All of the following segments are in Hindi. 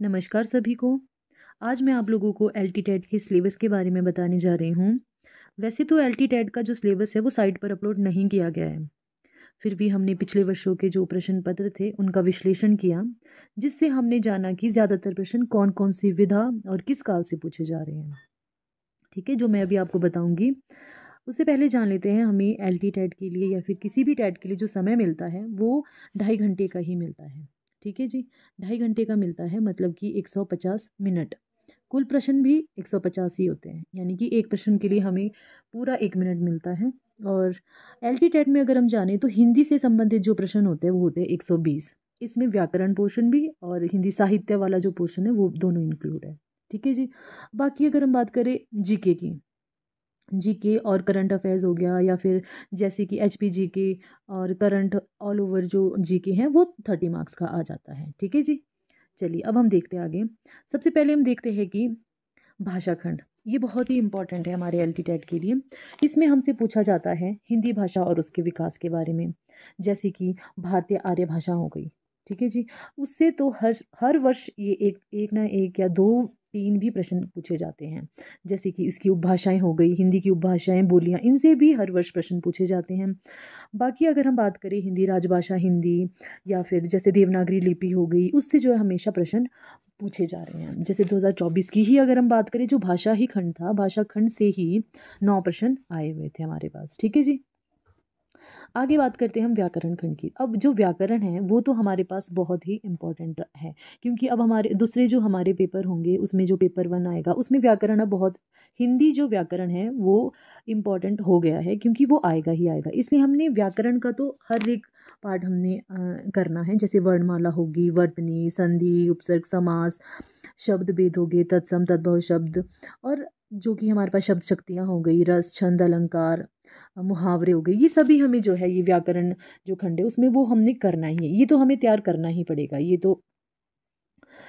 नमस्कार सभी को। आज मैं आप लोगों को एलटी टेट के सिलेबस के बारे में बताने जा रही हूँ। वैसे तो एलटी टेट का जो सिलेबस है वो साइट पर अपलोड नहीं किया गया है। फिर भी हमने पिछले वर्षों के जो प्रश्न पत्र थे उनका विश्लेषण किया, जिससे हमने जाना कि ज़्यादातर प्रश्न कौन कौन सी विधा और किस काल से पूछे जा रहे हैं। ठीक है, जो मैं अभी आपको बताऊंगी। उससे पहले जान लेते हैं हमें एलटी टेट के लिए या फिर किसी भी टेट के लिए जो समय मिलता है वो 2.5 घंटे का ही मिलता है। ठीक है जी, 2.5 घंटे का मिलता है, मतलब कि 150 मिनट। कुल प्रश्न भी 150 ही होते हैं, यानी कि एक प्रश्न के लिए हमें पूरा 1 मिनट मिलता है। और एलटी टेट में अगर हम जाने तो हिंदी से संबंधित जो प्रश्न होते हैं वो होते हैं 120। इसमें व्याकरण पोर्शन भी और हिंदी साहित्य वाला जो पोर्शन है वो दोनों इंक्लूड है। ठीक है जी। बाकी अगर हम बात करें जीके की, जीके और करंट अफेयर्स हो गया, या फिर जैसे कि एचपी जीके और करंट ऑल ओवर जो जीके हैं वो 30 मार्क्स का आ जाता है। ठीक है जी। चलिए अब हम देखते हैं आगे। सबसे पहले हम देखते हैं कि भाषा खंड, ये बहुत ही इंपॉर्टेंट है हमारे एलटी टेट के लिए। इसमें हमसे पूछा जाता है हिंदी भाषा और उसके विकास के बारे में, जैसे कि भारतीय आर्य भाषा हो गई। ठीक है जी। उससे तो हर हर वर्ष ये एक एक ना एक या दो तीन भी प्रश्न पूछे जाते हैं। जैसे कि इसकी उपभाषाएं हो गई, हिंदी की उपभाषाएं बोलियां, इनसे भी हर वर्ष प्रश्न पूछे जाते हैं। बाकी अगर हम बात करें हिंदी राजभाषा हिंदी, या फिर जैसे देवनागरी लिपि हो गई, उससे जो है हमेशा प्रश्न पूछे जा रहे हैं। जैसे 2024 की ही अगर हम बात करें, जो भाषा ही खंड था, भाषा खंड से ही 9 प्रश्न आए हुए थे हमारे पास। ठीक है जी। आगे बात करते हैं हम व्याकरण खंड की। अब जो व्याकरण है वो तो हमारे पास बहुत ही इम्पोर्टेंट है, क्योंकि अब हमारे दूसरे जो हमारे पेपर होंगे उसमें जो पेपर 1 आएगा उसमें व्याकरण अब बहुत, हिंदी जो व्याकरण है वो इम्पोर्टेंट हो गया है, क्योंकि वो आएगा ही आएगा। इसलिए हमने व्याकरण का तो हर एक पार्ट हमने करना है। जैसे वर्णमाला होगी, वर्तनी, संधि, उपसर्ग, समास, शब्द भेद हो गए, तत्सम तद्भव शब्द, और जो कि हमारे पास शब्द शक्तियाँ हो गई, रस, छंद, अलंकार, मुहावरे हो गए, ये सभी हमें जो है ये व्याकरण जो खंड है उसमें वो हमने करना ही है। ये तो हमें तैयार करना ही पड़ेगा। ये तो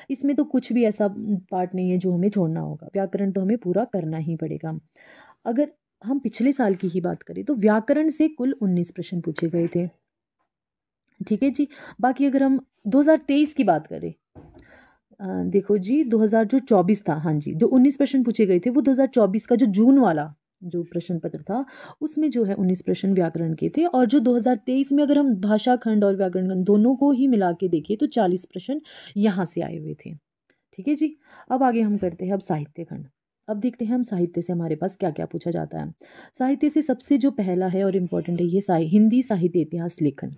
इसमें तो कुछ भी ऐसा पार्ट नहीं है जो हमें छोड़ना होगा, व्याकरण तो हमें पूरा करना ही पड़ेगा। अगर हम पिछले साल की ही बात करें तो व्याकरण से कुल 19 प्रश्न पूछे गए थे। ठीक है जी। बाकी अगर हम 2023 की बात करें, देखो जी, 2024 था, हाँ जी, जो 19 प्रश्न पूछे गए थे वो 2024 का जो जून वाला जो प्रश्न पत्र था उसमें जो है 19 प्रश्न व्याकरण के थे। और जो 2023 में अगर हम भाषा खंड और व्याकरण खंड दोनों को ही मिला के देखें तो 40 प्रश्न यहाँ से आए हुए थे। ठीक है जी। अब आगे हम करते हैं अब साहित्य खंड। अब देखते हैं हम साहित्य से हमारे पास क्या क्या पूछा जाता है। साहित्य से सबसे जो पहला है और इम्पोर्टेंट है, ये हिंदी साहित्य इतिहास लेखन।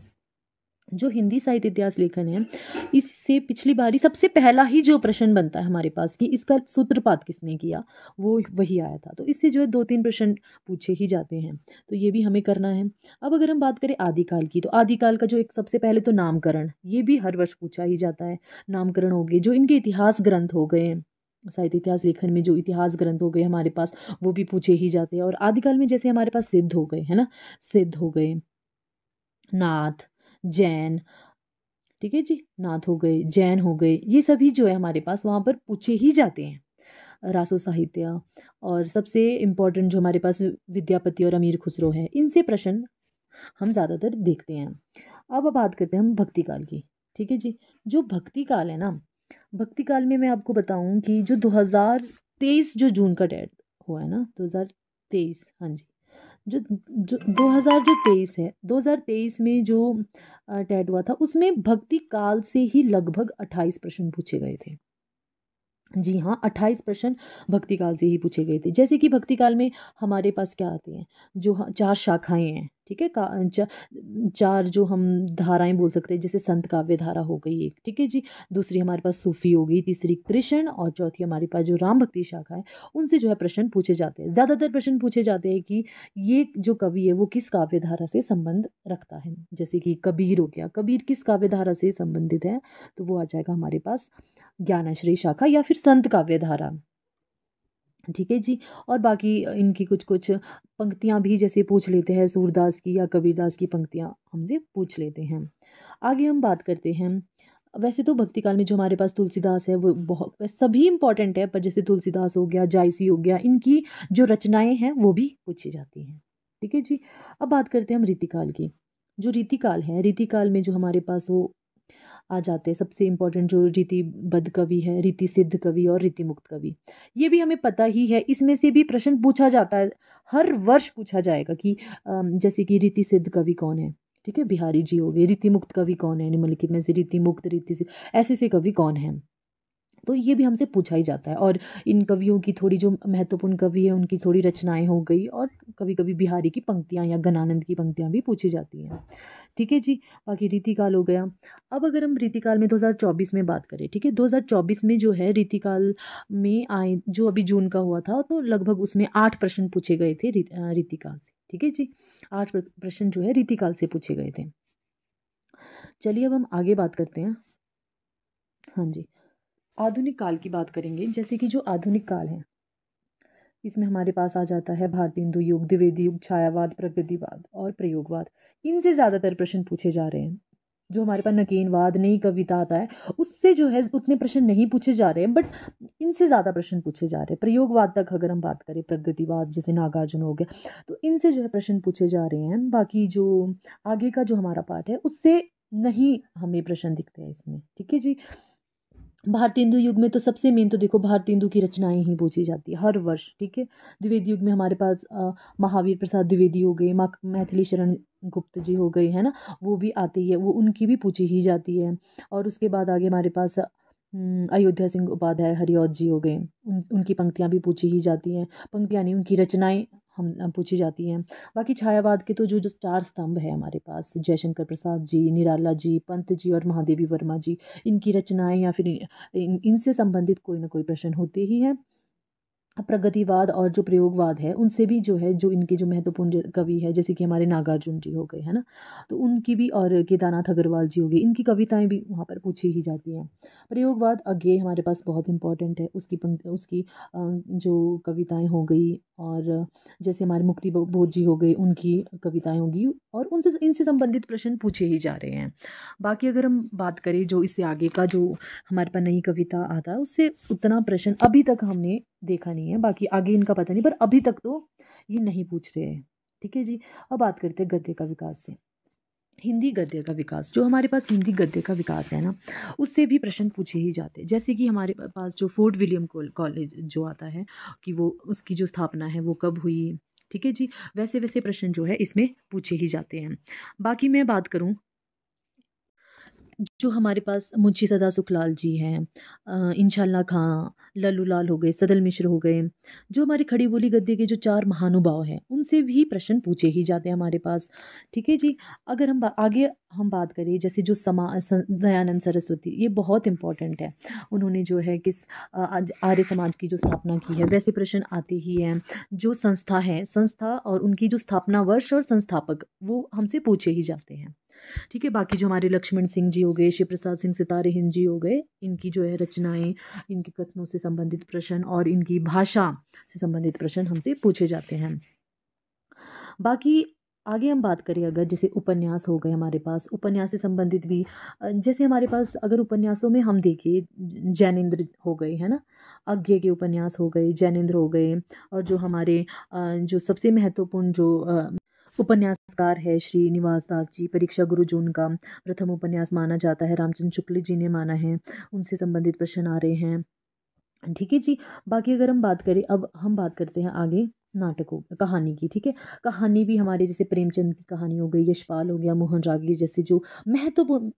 जो हिंदी साहित्य इतिहास लेखन है, इससे पिछली बारी सबसे पहला ही जो प्रश्न बनता है हमारे पास कि इसका सूत्रपात किसने किया, वो वही आया था। तो इससे जो है 2-3 प्रश्न पूछे ही जाते हैं, तो ये भी हमें करना है। अब अगर हम बात करें आदिकाल की, तो आदिकाल का जो एक सबसे पहले तो नामकरण, ये भी हर वर्ष पूछा ही जाता है। नामकरण हो गए, जो इनके इतिहास ग्रंथ हो गए, साहित्य इतिहास लेखन में जो इतिहास ग्रंथ हो गए हमारे पास, वो भी पूछे ही जाते हैं। और आदिकाल में जैसे हमारे पास सिद्ध हो गए, है ना, सिद्ध हो गए, नाथ, जैन, ठीक है जी, नाथ हो गए, जैन हो गए, ये सभी जो है हमारे पास वहाँ पर पूछे ही जाते हैं। रासो साहित्य, और सबसे इम्पोर्टेंट जो हमारे पास विद्यापति और अमीर खुसरो है, इनसे प्रश्न हम ज़्यादातर देखते हैं। अब बात करते हैं हम भक्ति काल की। ठीक है जी। जो भक्ति काल है ना, भक्ति काल में मैं आपको बताऊं कि जो 2023 जो जून का डेट हुआ है ना, 2023, हाँ जी, जो जो 2023 है, 2023 में जो टेट हुआ था उसमें भक्ति काल से ही लगभग 28 प्रश्न पूछे गए थे। जी हाँ, 28 प्रश्न भक्ति काल से ही पूछे गए थे। जैसे कि भक्ति काल में हमारे पास क्या आते हैं, जो 4 शाखाएं हैं। ठीक है, 4 जो हम धाराएं बोल सकते हैं, जैसे संत काव्य धारा हो गई एक, ठीक है जी, दूसरी हमारे पास सूफी हो गई, तीसरी कृष्ण, और चौथी हमारे पास जो राम भक्ति शाखा है, उनसे जो है प्रश्न पूछे जाते हैं। ज़्यादातर प्रश्न पूछे जाते हैं कि ये जो कवि है वो किस काव्य धारा से संबंध रखता है। जैसे कि कबीर हो गया, कबीर किस काव्य धारा से संबंधित है, तो वो आ जाएगा हमारे पास ज्ञानाश्रय शाखा या फिर संत काव्य धारा। ठीक है जी। और बाकी इनकी कुछ कुछ पंक्तियां भी जैसे पूछ लेते हैं, सूरदास की या कबीरदास की पंक्तियां हमसे पूछ लेते हैं। आगे हम बात करते हैं। वैसे तो भक्ति काल में जो हमारे पास तुलसीदास है वो बहुत, वैसे सभी इंपॉर्टेंट है, पर जैसे तुलसीदास हो गया, जायसी हो गया, इनकी जो रचनाएं हैं वो भी पूछी जाती हैं। ठीक है जी। अब बात करते हैं हम रीतिकाल की। जो रीतिकाल है, रीतिकाल में जो हमारे पास वो आ जाते हैं। सबसे इम्पोर्टेंट जो रीतिबद्ध कवि है, रीति सिद्ध कवि और रीति मुक्त कवि, ये भी हमें पता ही है। इसमें से भी प्रश्न पूछा जाता है, हर वर्ष पूछा जाएगा कि जैसे कि रीति सिद्ध कवि कौन है, ठीक है, बिहारी जी हो गए। रीति मुक्त कवि कौन है, निम्नलिखित में से रीति मुक्त रीति सिद्ध ऐसे से कवि कौन है, तो ये भी हमसे पूछा ही जाता है। और इन कवियों की थोड़ी जो महत्वपूर्ण कवि है उनकी थोड़ी रचनाएं हो गई, और कभी कभी बिहारी की पंक्तियां या गणानंद की पंक्तियां भी पूछी जाती हैं, ठीक है जी। बाकी रीतिकाल हो गया। अब अगर हम रीतिकाल में 2024 में बात करें, ठीक है, 2024 में जो है रीतिकाल में आए, जो अभी जून का हुआ था, तो लगभग उसमें 8 प्रश्न पूछे गए थे रीतिकाल से, ठीक है जी। 8 प्रश्न जो है रीतिकाल से पूछे गए थे। चलिए अब हम आगे बात करते हैं। हाँ जी, आधुनिक काल की बात करेंगे। जैसे कि जो आधुनिक काल है, इसमें हमारे पास आ जाता है भारतेंदु युग, द्विवेदी युग, छायावाद, प्रगतिवाद और प्रयोगवाद। इनसे ज़्यादातर प्रश्न पूछे जा रहे हैं। जो हमारे पास नकेनवाद, नई कविता आता है, उससे जो है उतने प्रश्न नहीं पूछे जा रहे हैं, बट इनसे ज़्यादा प्रश्न पूछे जा रहे हैं। प्रयोगवाद तक अगर हम बात करें, प्रगतिवाद जैसे नागार्जुन हो गया, तो इनसे जो है प्रश्न पूछे जा रहे हैं। बाकी जो आगे का जो हमारा पार्ट है, उससे नहीं हमें प्रश्न दिखते हैं इसमें, ठीक है जी। भारतेंदु युग में तो सबसे मेन तो देखो, भारतेंदु की रचनाएं ही पूछी जाती है हर वर्ष, ठीक है। द्विवेदी युग में हमारे पास महावीर प्रसाद द्विवेदी हो गए, मैथिली शरण गुप्त जी हो गए, है ना, वो भी आती है, वो उनकी भी पूछी ही जाती है। और उसके बाद आगे हमारे पास अयोध्या सिंह उपाध्याय हरिऔध जी हो गए, उनकी पंक्तियाँ भी पूछी ही जाती हैं। पंक्तियाँ नहीं, उनकी रचनाएं हम पूछी जाती हैं। बाकी छायावाद के तो जो जो 4 स्तंभ है हमारे पास, जयशंकर प्रसाद जी, निराला जी, पंत जी और महादेवी वर्मा जी, इनकी रचनाएं या फिर इनसे संबंधित कोई ना कोई प्रश्न होते ही हैं। प्रगतिवाद और जो प्रयोगवाद है, उनसे भी जो है, जो इनके जो महत्वपूर्ण कवि है, जैसे कि हमारे नागार्जुन जी हो गए, है ना, तो उनकी भी, और केदारनाथ अग्रवाल जी हो गए, इनकी कविताएं भी वहाँ पर पूछी ही जाती हैं। प्रयोगवाद अगे हमारे पास बहुत इंपॉर्टेंट है, उसकी जो कविताएं हो गई, और जैसे हमारे मुक्ति बोध जी हो गए, उनकी कविताएं होगी, और उनसे इनसे संबंधित प्रश्न पूछे ही जा रहे हैं। बाकी अगर हम बात करें जो इससे आगे का जो हमारे पास नई कविता आता है, उससे उतना प्रश्न अभी तक हमने देखा नहीं है। बाकी आगे इनका पता नहीं, पर अभी तक तो ये नहीं पूछ रहे हैं, ठीक है जी। अब बात करते हैं गद्य का विकास से। हिंदी गद्य का विकास, जो हमारे पास हिंदी गद्य का विकास है ना, उससे भी प्रश्न पूछे ही जाते हैं। जैसे कि हमारे पास जो फोर्ट विलियम कॉलेज जो आता है, कि वो उसकी जो स्थापना है वो कब हुई, ठीक है जी, वैसे वैसे प्रश्न जो है इसमें पूछे ही जाते हैं। बाकी मैं बात करूं, जो हमारे पास मुंशी सदा सुखलाल जी हैं, इंशाल्लाह खां, लल्लू लाल हो गए, सदल मिश्र हो गए, जो हमारे खड़ी बोली गद्य के जो 4 महानुभाव हैं, उनसे भी प्रश्न पूछे ही जाते हैं हमारे पास, ठीक है जी। अगर हम आगे हम बात करें, जैसे जो दयानंद सरस्वती, ये बहुत इंपॉर्टेंट है। उन्होंने जो है किस आज आर्य समाज की जो स्थापना की है, वैसे प्रश्न आते ही हैं। जो संस्था है, संस्था और उनकी जो स्थापना वर्ष और संस्थापक, वो हमसे पूछे ही जाते हैं, ठीक है। बाकी जो हमारे लक्ष्मण सिंह जी हो गए, शिव प्रसाद सिंह सितारे हिंद जी हो गए, इनकी जो है रचनाएं, इनके कथनों से संबंधित प्रश्न और इनकी भाषा से संबंधित प्रश्न हमसे पूछे जाते हैं। बाकी आगे हम बात करें, अगर जैसे उपन्यास हो गए हमारे पास, उपन्यास से संबंधित भी जैसे हमारे पास अगर उपन्यासों में हम देखें, जैनेन्द्र हो गए, है ना, अज्ञे के उपन्यास हो गए, जैनेन्द्र हो गए, और जो हमारे जो सबसे महत्वपूर्ण जो उपन्यासकार है श्रीनिवास दास जी, परीक्षा गुरु जो उनका प्रथम उपन्यास माना जाता है, रामचंद्र शुक्ल जी ने माना है, उनसे संबंधित प्रश्न आ रहे हैं, ठीक है जी। बाकी अगर हम बात करें, अब हम बात करते हैं आगे नाटकों कहानी की, ठीक है। कहानी भी हमारे जैसे प्रेमचंद की कहानी हो गई, यशपाल हो गया, मोहन रागी जैसे जो महत्वपूर्ण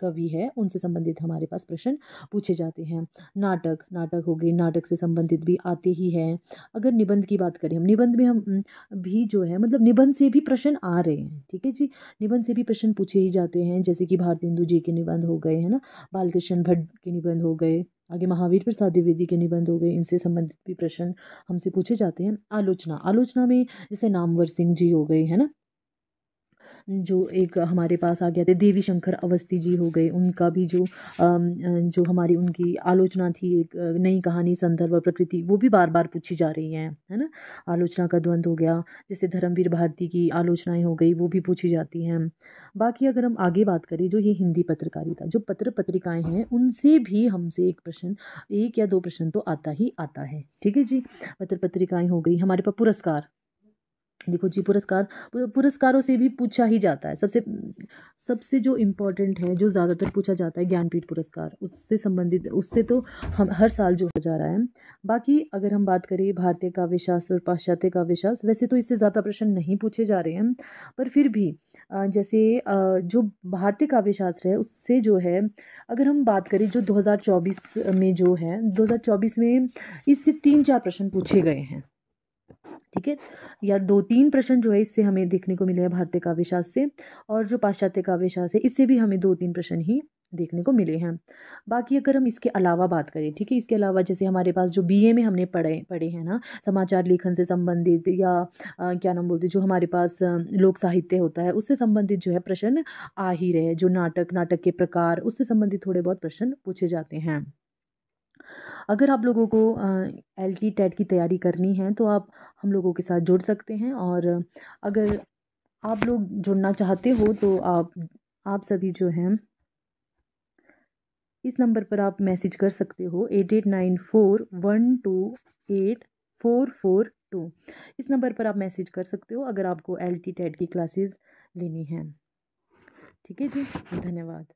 कवि है, उनसे संबंधित हमारे पास प्रश्न पूछे जाते हैं। नाटक हो गए, नाटक से संबंधित भी आते ही हैं। अगर निबंध की बात करें, हम निबंध में हम भी जो है, मतलब निबंध से भी प्रश्न आ रहे हैं, ठीक है जी। निबंध से भी प्रश्न पूछे ही जाते हैं, जैसे कि भारतेंदु जी के निबंध हो गए, है ना, बालकृष्ण भट्ट के निबंध हो गए, आगे महावीर प्रसाद द्विवेदी के निबंध हो गए, इनसे संबंधित भी प्रश्न हमसे पूछे जाते हैं। आलोचना में जैसे नामवर सिंह जी हो गए, है ना, जो एक हमारे पास आ गया थे, देवी शंकर अवस्थी जी हो गए, उनका भी जो हमारी उनकी आलोचना थी, एक नई कहानी, संदर्भ और प्रकृति, वो भी बार बार पूछी जा रही हैं, है ना। आलोचना का द्वंद हो गया, जैसे धर्मवीर भारती की आलोचनाएं हो गई, वो भी पूछी जाती हैं। बाकी अगर हम आगे बात करें, जो ये हिंदी पत्रकारिता, जो पत्रिकाएं हैं, उनसे भी हमसे एक या दो प्रश्न तो आता ही आता है, ठीक है जी। पत्रिकाएं हो गई, हमारे पास पुरस्कार, देखो जी, पुरस्कारों से भी पूछा ही जाता है। सबसे सबसे जो इम्पोर्टेंट है, जो ज़्यादातर पूछा जाता है, ज्ञानपीठ पुरस्कार, उससे संबंधित, उससे तो हम हर साल जो हो जा रहा है। बाकी अगर हम बात करें भारतीय काव्य शास्त्र और पाश्चात्य काव्य शास्त्र, वैसे तो इससे ज़्यादा प्रश्न नहीं पूछे जा रहे हैं, पर फिर भी जैसे जो भारतीय काव्य शास्त्र है उससे जो है, अगर हम बात करें जो 2024 में जो है, 2024 में इससे 3-4 प्रश्न पूछे गए हैं। ठीक है, या 2-3 प्रश्न जो है इससे हमें देखने को मिले हैं भारतीय काव्य शास्त्र से, और जो पाश्चात्य काव्य शास्त्र है इससे भी हमें 2-3 प्रश्न ही देखने को मिले हैं। बाकी अगर हम इसके अलावा बात करें, ठीक है, इसके अलावा जैसे हमारे पास जो बीए में हमने पढ़े पढ़े हैं ना, समाचार लेखन से संबंधित, या क्या नाम बोलते, जो हमारे पास लोक साहित्य होता है उससे संबंधित जो है प्रश्न आ ही रहे हैं। जो नाटक के प्रकार, उससे संबंधित थोड़े बहुत प्रश्न पूछे जाते हैं। अगर आप लोगों को एलटी टेट की तैयारी करनी है तो आप हम लोगों के साथ जुड़ सकते हैं, और अगर आप लोग जुड़ना चाहते हो तो आप सभी जो हैं इस नंबर पर आप मैसेज कर सकते हो, 8894128442। इस नंबर पर आप मैसेज कर सकते हो अगर आपको एलटी टेट की क्लासेस लेनी हैं। ठीक है जी, धन्यवाद।